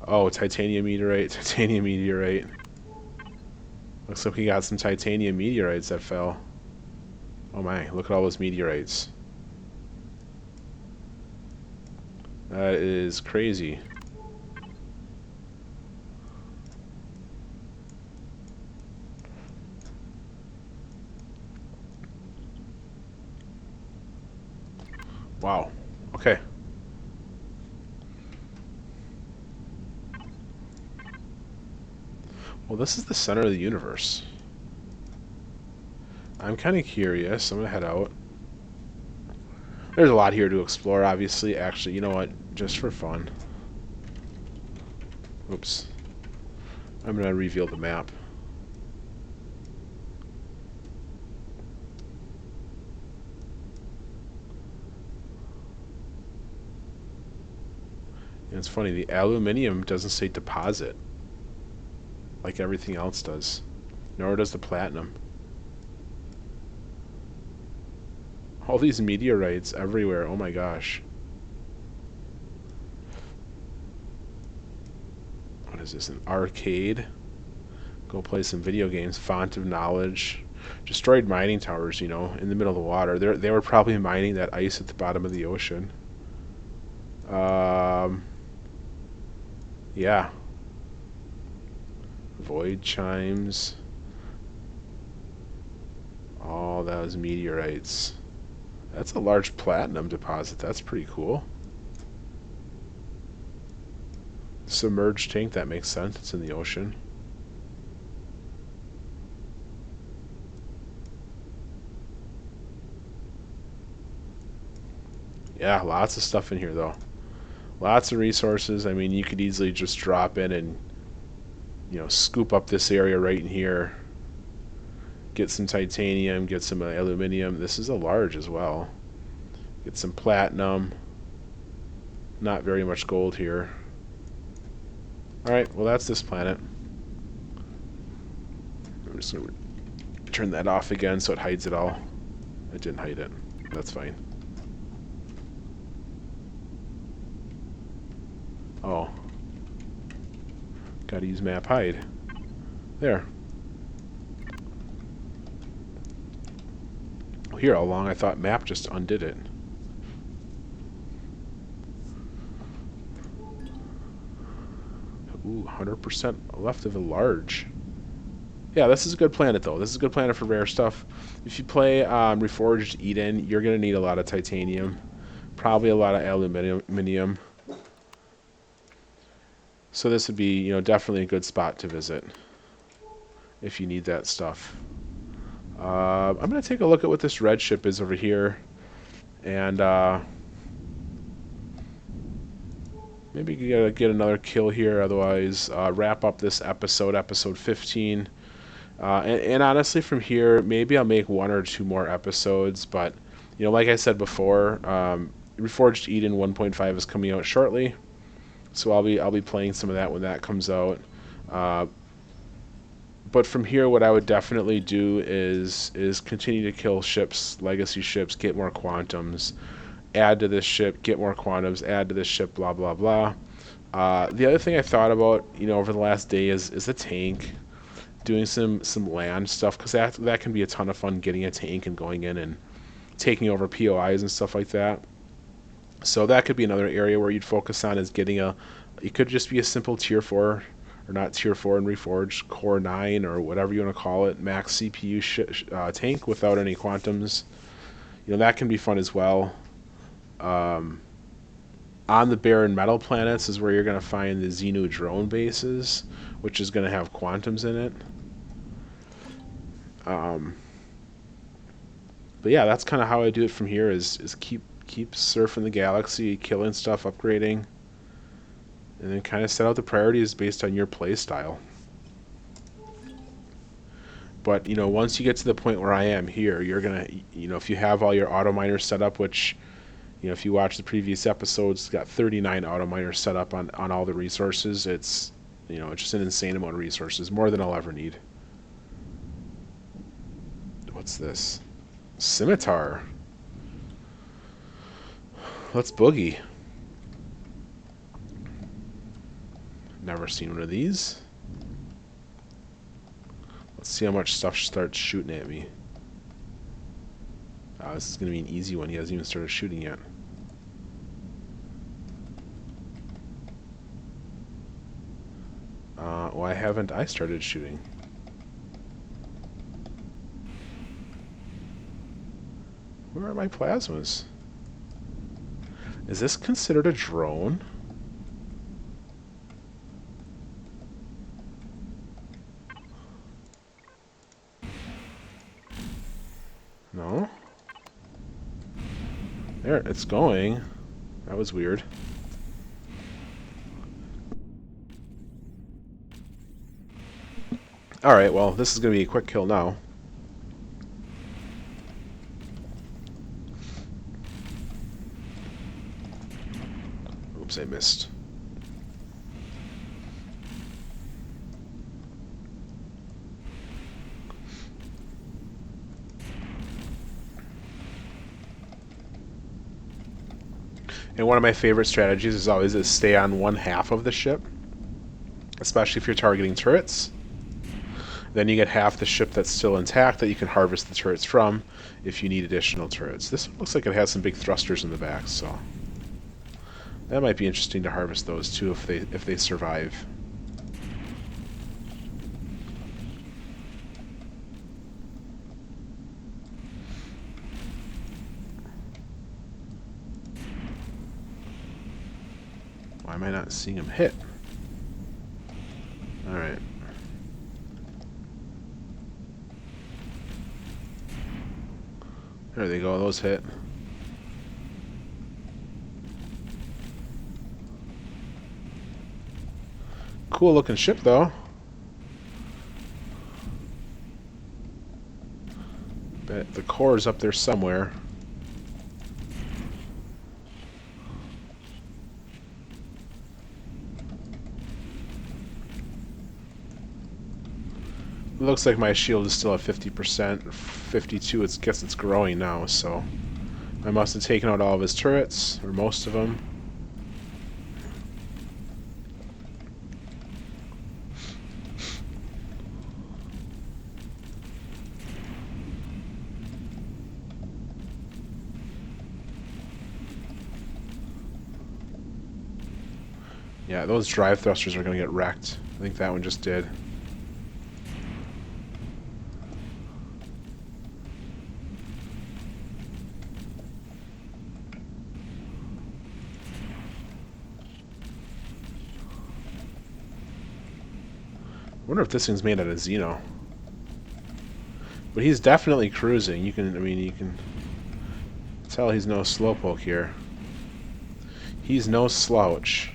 Oh, titanium meteorite, titanium meteorite. Looks like we got some titanium meteorites that fell. Oh my, look at all those meteorites. That is crazy. Wow. Okay. Well, this is the center of the universe. I'm kind of curious. I'm going to head out. There's a lot here to explore, obviously. Actually, you know what? Just for fun. Oops. I'm going to reveal the map. And it's funny, the aluminium doesn't say deposit like everything else does. Nor does the platinum. All these meteorites everywhere. Oh my gosh. What is this? An arcade? Go play some video games. Font of knowledge. Destroyed mining towers, you know, in the middle of the water. They were probably mining that ice at the bottom of the ocean. Yeah. Void chimes. All those meteorites. That's a large platinum deposit. That's pretty cool. Submerged tank, that makes sense. It's in the ocean. Yeah, lots of stuff in here though. Lots of resources. I mean, you could easily just drop in and, you know, scoop up this area right in here. Get some titanium, get some aluminum. This is a large as well. Get some platinum. Not very much gold here. Alright, well that's this planet. I'm just going to turn that off again so it hides it all. It didn't hide it. That's fine. Oh. Gotta use map hide. There. Well, here all along I thought map just undid it. Ooh, 100% left of a large. Yeah, this is a good planet though. This is a good planet for rare stuff. If you play Reforged Eden, you're gonna need a lot of titanium. Probably a lot of aluminium. So this would be, you know, definitely a good spot to visit if you need that stuff. I'm going to take a look at what this red ship is over here, and maybe get another kill here. Otherwise, wrap up this episode, episode 15. And honestly, from here, maybe I'll make 1 or 2 more episodes. But you know, like I said before, Reforged Eden 1.5 is coming out shortly. So I'll be playing some of that when that comes out. But from here, what I would definitely do is continue to kill ships, legacy ships, get more quantums, add to this ship, get more quantums, add to this ship, blah blah blah. The other thing I thought about, you know, over the last day is a tank, doing some land stuff, because that can be a ton of fun, getting a tank and going in and taking over POIs and stuff like that. So that could be another area where you'd focus on, is getting a, it could just be a simple tier 4, or not tier 4 and Reforged, core 9 or whatever you want to call it, max CPU tank without any quantums. That can be fun as well. On the barren metal planets is where you're going to find the Xenu drone bases, which is going to have quantums in it. But yeah, that's kind of how I do it from here, is keep surfing the galaxy, killing stuff, upgrading, and then kind of set out the priorities based on your play style. But once you get to the point where I am here, you're gonna, if you have all your auto miners set up, which, if you watch the previous episodes, it's got 39 auto miners set up on all the resources. It's it's just an insane amount of resources, more than I'll ever need. What's this? Scimitar. Let's boogie. Never seen one of these. Let's see how much stuff starts shooting at me. This is going to be an easy one. He hasn't even started shooting yet. Why haven't I started shooting? Where are my plasmas? Is this considered a drone? No? There, it's going. That was weird. Alright, well, this is going to be a quick kill now. Oops, I missed. And one of my favorite strategies is always to stay on one half of the ship, especially if you're targeting turrets. Then you get half the ship that's still intact that you can harvest the turrets from if you need additional turrets. This one looks like it has some big thrusters in the back, so that might be interesting to harvest those too if they survive. Why am I not seeing him hit? Alright. There they go, those hit. Cool looking ship though. Bet the core is up there somewhere. It looks like my shield is still at 50%, 52. I guess it's growing now, so I must have taken out all of his turrets, or most of them. Yeah, those drive thrusters are going to get wrecked. I think that one just did. I wonder if this thing's made out of Xeno. But he's definitely cruising. You can tell he's no slowpoke here. He's no slouch.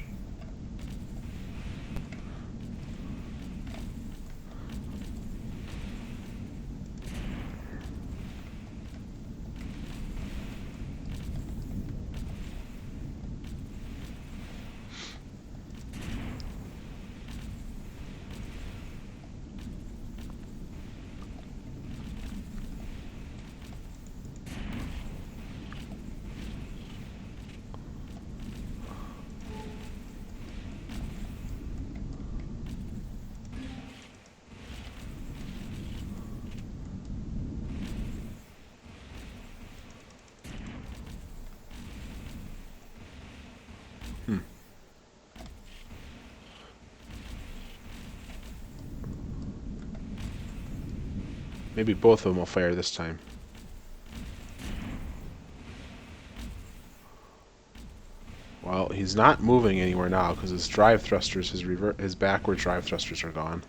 Maybe both of them will fire this time. Well, he's not moving anywhere now because his drive thrusters, his backward drive thrusters are gone.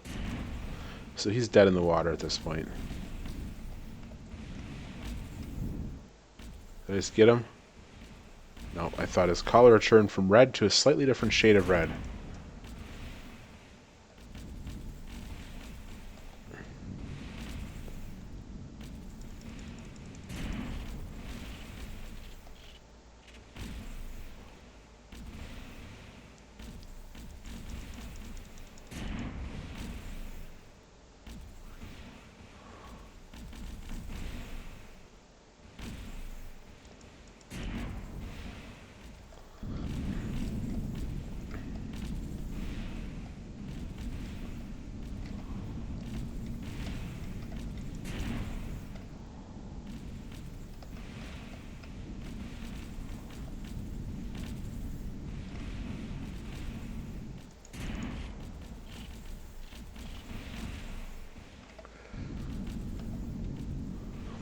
So he's dead in the water at this point. Did I just get him? No, I thought his color turned from red to a slightly different shade of red.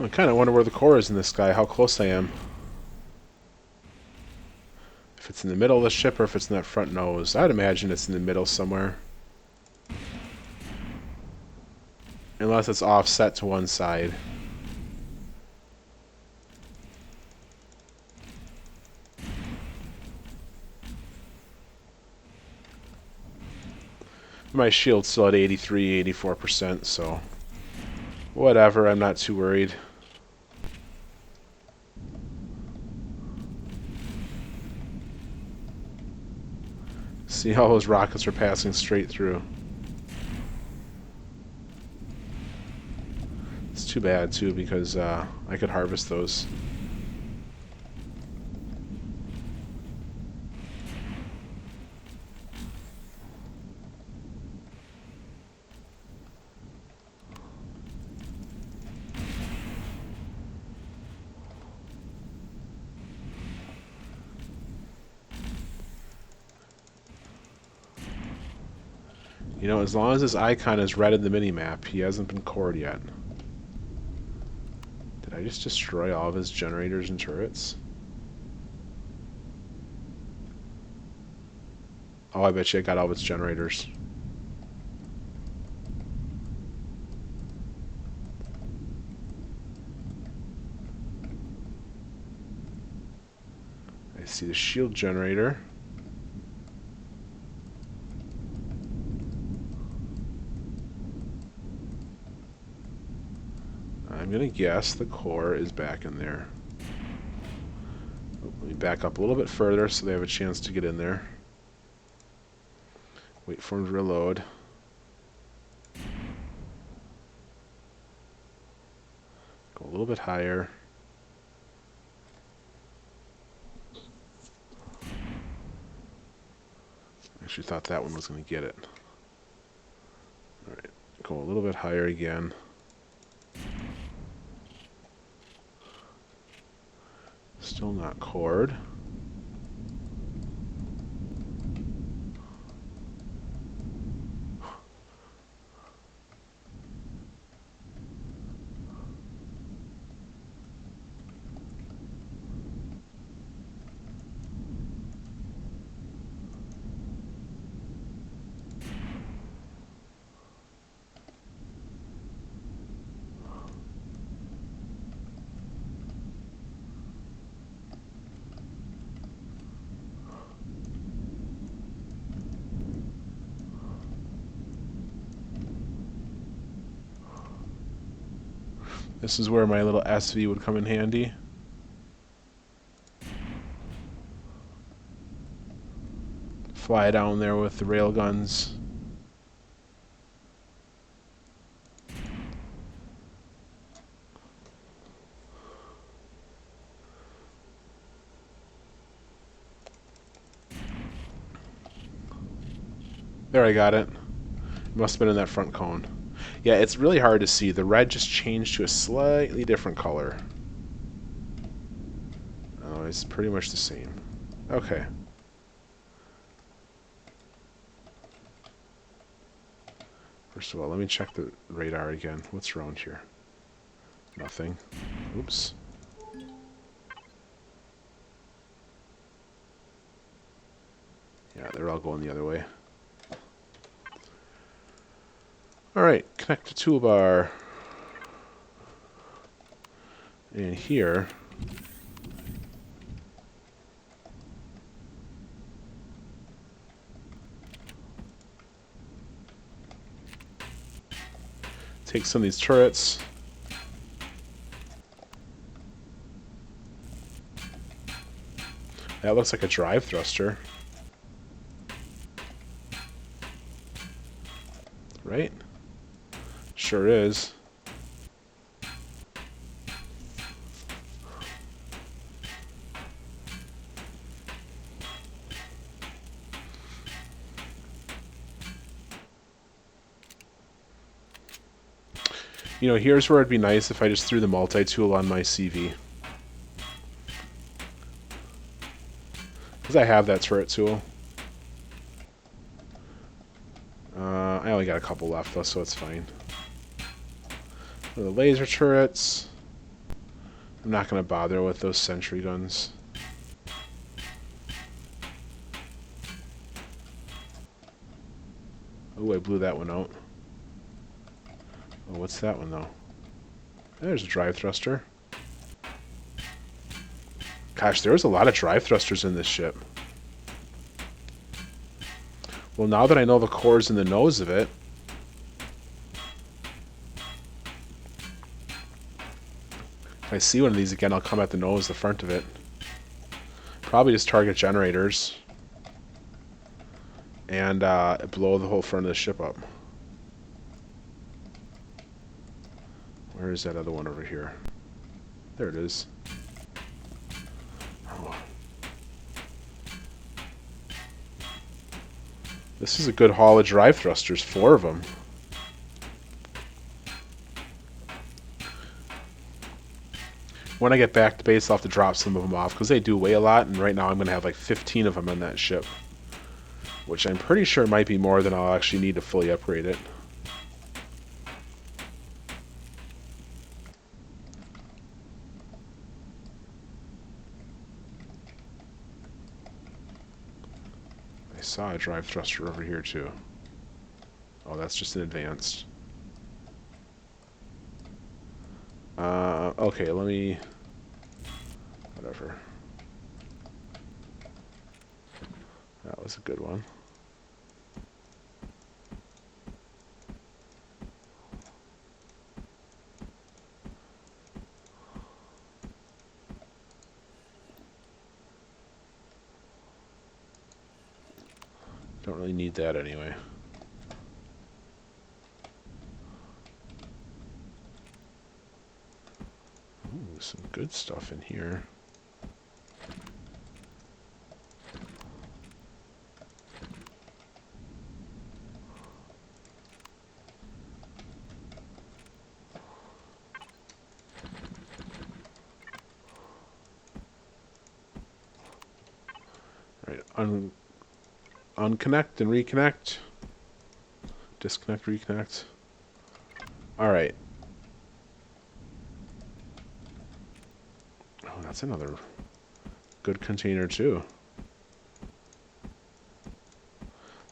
I kind of wonder where the core is in this guy, how close I am. If it's in the middle of the ship or if it's in that front nose. I'd imagine it's in the middle somewhere. Unless it's offset to one side. My shield's still at 83, 84%, so whatever, I'm not too worried. See how those rockets are passing straight through. It's too bad, too, because I could harvest those. You know, as long as his icon is red in the minimap, he hasn't been cored yet. Did I just destroy all of his generators and turrets? Oh, I bet you I got all of its generators. I see the shield generator. I'm going to guess the core is back in there. Let me back up a little bit further so they have a chance to get in there. Wait for them to reload. Go a little bit higher. Actually thought that one was going to get it. Alright, go a little bit higher again. Still not cored. This is where my little SV would come in handy. Fly down there with the railguns. There, I got it. Must have been in that front cone. Yeah, it's really hard to see. The red just changed to a slightly different color. Oh, it's pretty much the same. Okay. First of all, let me check the radar again. What's around here? Nothing. Oops. Yeah, they're all going the other way. Alright, connect the toolbar. And here, take some of these turrets. That looks like a drive thruster. Right? Sure is. You know, here's where it'd be nice if I just threw the multi-tool on my CV. Because I have that turret tool. I only got a couple left though, so it's fine. The laser turrets. I'm not going to bother with those sentry guns. Oh, I blew that one out. Oh, what's that one though? There's a drive thruster. Gosh, there was a lot of drive thrusters in this ship. Well, now that I know the core's in the nose of it, if I see one of these again, I'll come at the nose, the front of it. Probably just target generators and blow the whole front of the ship up. Where is that other one over here? There it is. Oh. This is a good haul of drive thrusters, 4 of them. When I get back to base, I'll have to drop some of them off because they do weigh a lot, and right now I'm going to have like 15 of them on that ship, which I'm pretty sure might be more than I'll actually need to fully upgrade it. I saw a drive thruster over here too. Oh, that's just an advanced. Okay, let me... Whatever. That was a good one. Don't really need that anyway. Ooh, some good stuff in here. Right, unconnect and reconnect. Disconnect, reconnect. Alright. Oh, that's another good container too.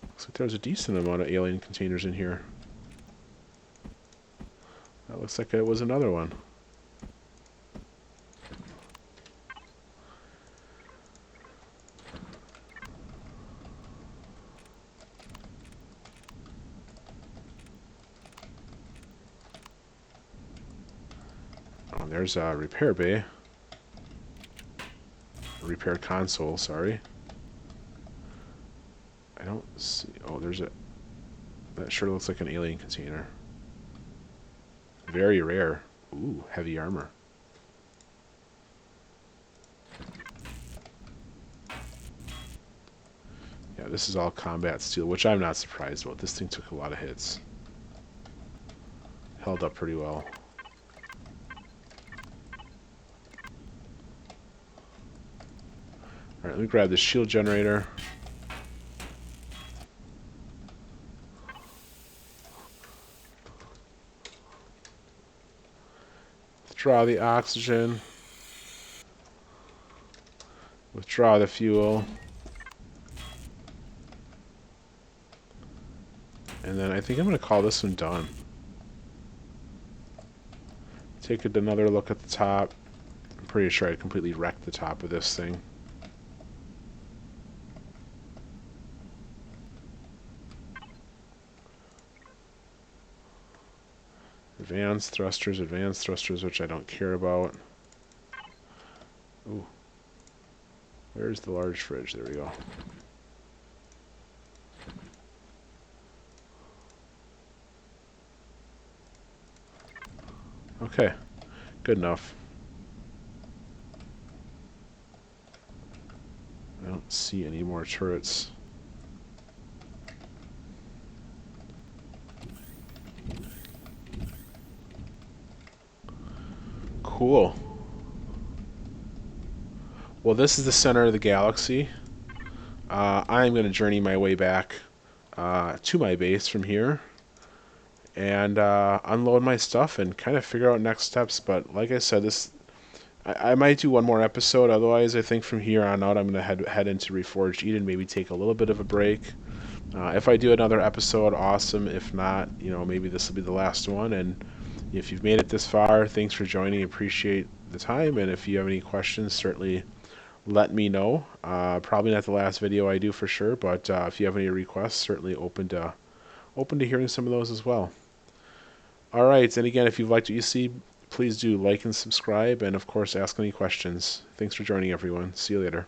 Looks like there's a decent amount of alien containers in here. That looks like it was another one. Oh, there's a repair bay. Repair console, sorry. I don't see... Oh, there's a... That sure looks like an alien container. Very rare. Ooh, heavy armor. Yeah, this is all combat steel, which I'm not surprised about. This thing took a lot of hits. Held up pretty well. Alright, let me grab this shield generator. Withdraw the oxygen. Withdraw the fuel. And then I think I'm going to call this one done. Take another look at the top. I'm pretty sure I completely wrecked the top of this thing. Advanced thrusters, which I don't care about. Ooh. Where's the large fridge? There we go. Okay, good enough. I don't see any more turrets. Cool. Well, this is the center of the galaxy. I'm going to journey my way back to my base from here and unload my stuff and kind of figure out next steps. But like I said, I might do one more episode. Otherwise, I think from here on out, I'm going to head into Reforged Eden, maybe take a little bit of a break. If I do another episode, awesome. If not, maybe this will be the last one. And if you've made it this far, thanks for joining. Appreciate the time. And if you have any questions, certainly let me know. Probably not the last video I do for sure, but if you have any requests, certainly open to hearing some of those as well. All right, and again, if you've liked what you see, please do like and subscribe, and of course, ask any questions. Thanks for joining, everyone. See you later.